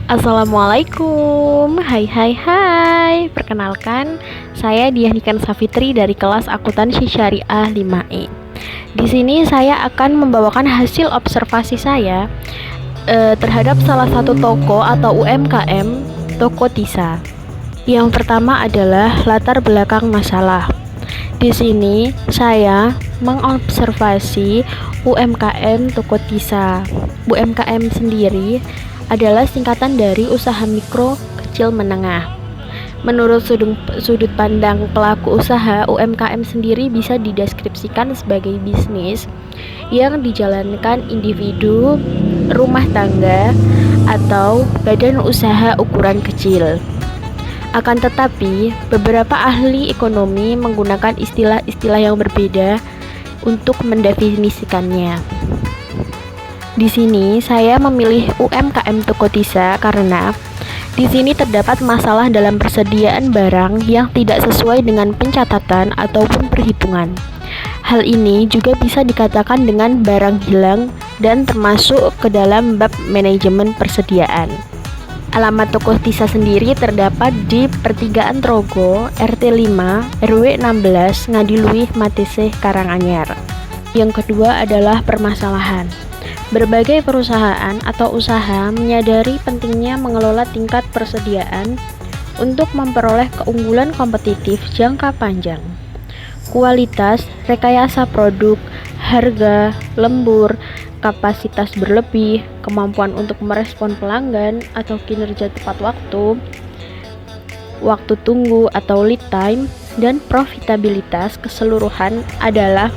Assalamualaikum, hai hai hai. Perkenalkan, saya Diah Safitri dari kelas Akuntansi Syariah 5E. Di sini saya akan membawakan hasil observasi saya terhadap salah satu toko atau UMKM, Toko Tisa. Yang pertama adalah latar belakang masalah. Di sini saya mengobservasi UMKM Toko Tisa. UMKM sendiri adalah singkatan dari usaha mikro, kecil, menengah. Menurut sudut pandang pelaku usaha, UMKM sendiri bisa dideskripsikan sebagai bisnis yang dijalankan individu, rumah tangga, atau badan usaha ukuran kecil. Akan tetapi, beberapa ahli ekonomi menggunakan istilah-istilah yang berbeda untuk mendefinisikannya. Di sini saya memilih UMKM Toko Tisa karena di sini terdapat masalah dalam persediaan barang yang tidak sesuai dengan pencatatan ataupun perhitungan. Hal ini juga bisa dikatakan dengan barang hilang dan termasuk ke dalam bab manajemen persediaan. Alamat Toko Tisa sendiri terdapat di Pertigaan Trogo, RT 5, RW 16, Ngadiluih, Matesih, Karanganyar. Yang kedua adalah permasalahan. Berbagai perusahaan atau usaha menyadari pentingnya mengelola tingkat persediaan untuk memperoleh keunggulan kompetitif jangka panjang. Kualitas, rekayasa produk, harga, lembur, kapasitas berlebih, kemampuan untuk merespon pelanggan atau kinerja tepat waktu tunggu atau lead time, dan profitabilitas keseluruhan adalah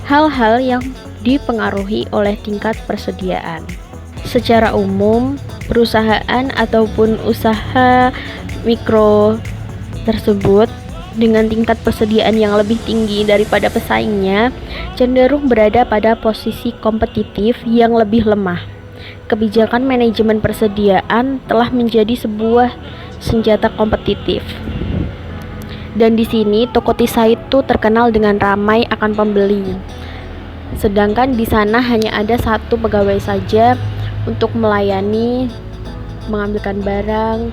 hal-hal yang dipengaruhi oleh tingkat persediaan. Secara umum, perusahaan ataupun usaha mikro tersebut dengan tingkat persediaan yang lebih tinggi daripada pesaingnya cenderung berada pada posisi kompetitif yang lebih lemah. Kebijakan manajemen persediaan telah menjadi sebuah senjata kompetitif. Dan di sini Toko Tisa itu terkenal dengan ramai akan pembeli. Sedangkan di sana hanya ada satu pegawai saja untuk melayani, mengambilkan barang,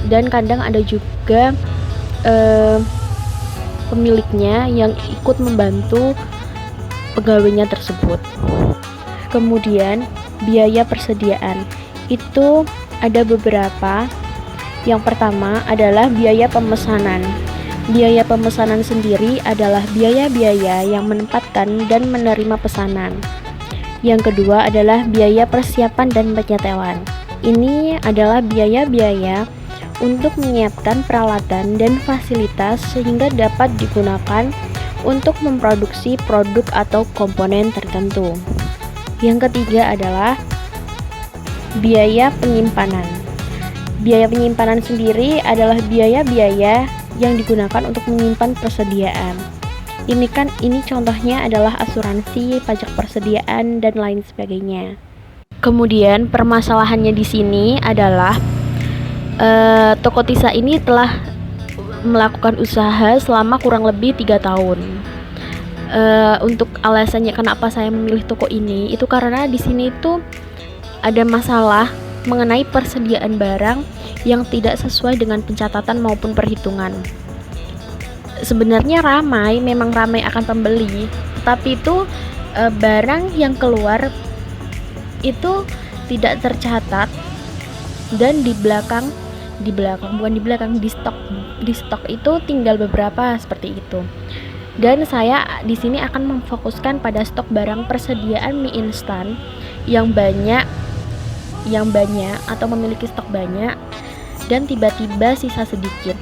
dan kadang ada juga pemiliknya yang ikut membantu pegawainya tersebut. Kemudian biaya persediaan itu ada beberapa. Yang pertama adalah biaya pemesanan. Biaya pemesanan sendiri adalah biaya-biaya yang menempatkan dan menerima pesanan. Yang kedua adalah biaya persiapan dan penyetelan. Ini adalah biaya-biaya untuk menyiapkan peralatan dan fasilitas sehingga dapat digunakan untuk memproduksi produk atau komponen tertentu. Yang ketiga adalah biaya penyimpanan. Biaya penyimpanan sendiri adalah biaya-biaya yang digunakan untuk menyimpan persediaan. Ini contohnya adalah asuransi, pajak persediaan, dan lain sebagainya. Kemudian permasalahannya di sini adalah Toko Tisa ini telah melakukan usaha selama kurang lebih 3 tahun. Untuk alasannya kenapa saya memilih toko ini itu karena di sini tuh ada masalah mengenai persediaan barang yang tidak sesuai dengan pencatatan maupun perhitungan. Sebenarnya memang ramai akan pembeli, tapi itu barang yang keluar itu tidak tercatat dan di stok itu tinggal beberapa seperti itu. Dan saya di sini akan memfokuskan pada stok barang persediaan mie instan yang banyak atau memiliki stok banyak dan tiba-tiba sisa sedikit.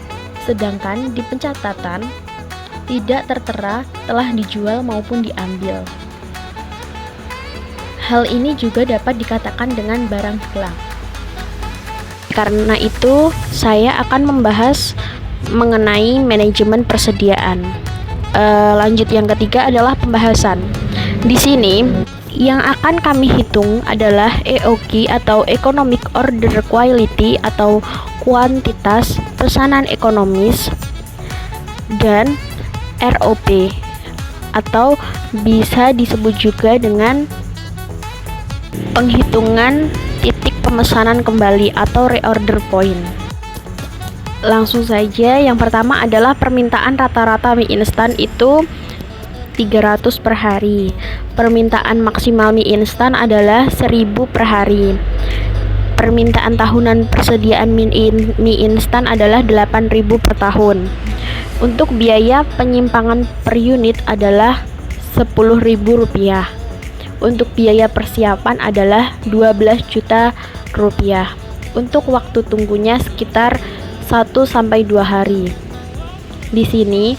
Sedangkan di pencatatan tidak tertera telah dijual maupun diambil. Hal ini juga dapat dikatakan dengan barang hilang. Karena itu, saya akan membahas mengenai manajemen persediaan. Lanjut yang ketiga adalah pembahasan. Di sini yang akan kami hitung adalah EOQ atau Economic Order Quality atau kuantitas pesanan ekonomis, dan ROP atau bisa disebut juga dengan penghitungan titik pemesanan kembali atau reorder point. Langsung saja, yang pertama adalah permintaan rata-rata mie instan itu 300 per hari. Permintaan maksimal mie instan adalah 1000 per hari. Permintaan tahunan persediaan mie instan adalah 8.000 per tahun. Untuk biaya penyimpangan per unit adalah Rp10.000. Untuk biaya persiapan adalah 12 juta rupiah. Untuk waktu tunggunya sekitar 1-2 hari. Di sini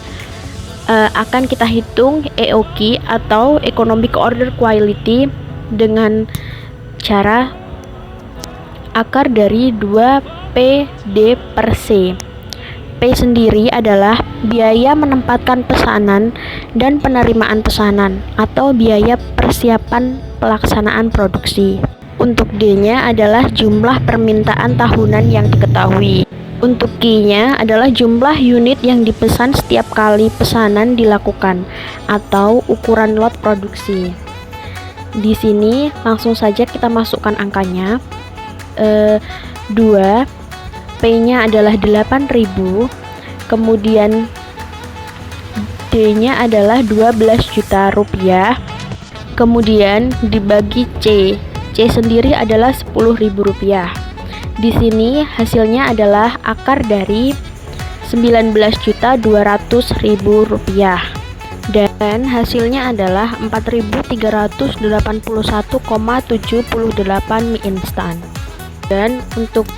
akan kita hitung EOQ atau Economic Order Quality dengan cara akar dari 2PD per C. P sendiri adalah biaya menempatkan pesanan dan penerimaan pesanan atau biaya persiapan pelaksanaan produksi. Untuk D-nya adalah jumlah permintaan tahunan yang diketahui. Untuk Q-nya adalah jumlah unit yang dipesan setiap kali pesanan dilakukan atau ukuran lot produksi. Di sini langsung saja kita masukkan angkanya. 2 P-nya adalah 8.000, kemudian D-nya adalah 12 juta rupiah, kemudian dibagi C. C sendiri adalah Rp10.000. Di sini hasilnya adalah akar dari Rp19.200.000 dan hasilnya adalah 4.381,78 mie instan. Dan untuk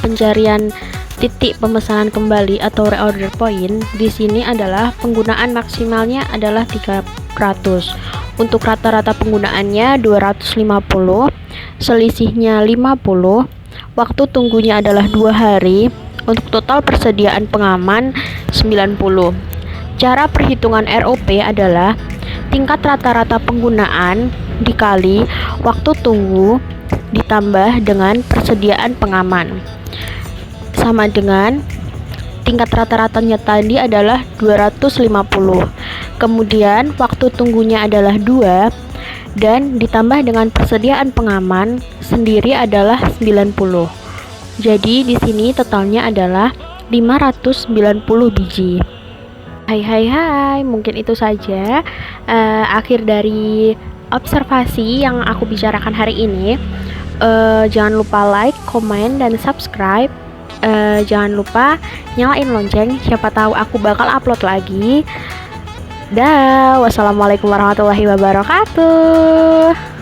pencarian titik pemesanan kembali atau reorder point di sini adalah penggunaan maksimalnya adalah 300. Untuk rata-rata penggunaannya 250, selisihnya 50, waktu tunggunya adalah 2 hari. Untuk total persediaan pengaman 90. Cara perhitungan ROP adalah tingkat rata-rata penggunaan dikali waktu tunggu ditambah dengan persediaan pengaman, sama dengan tingkat rata-ratanya tadi adalah 250, kemudian waktu tunggunya adalah 2 dan ditambah dengan persediaan pengaman sendiri adalah 90. Jadi di sini totalnya adalah 590 biji. Hai, mungkin itu saja akhir dari observasi yang aku bicarakan hari ini. Jangan lupa like, komen, dan subscribe. Jangan lupa nyalain lonceng, siapa tahu aku bakal upload lagi. Wassalamualaikum warahmatullahi wabarakatuh.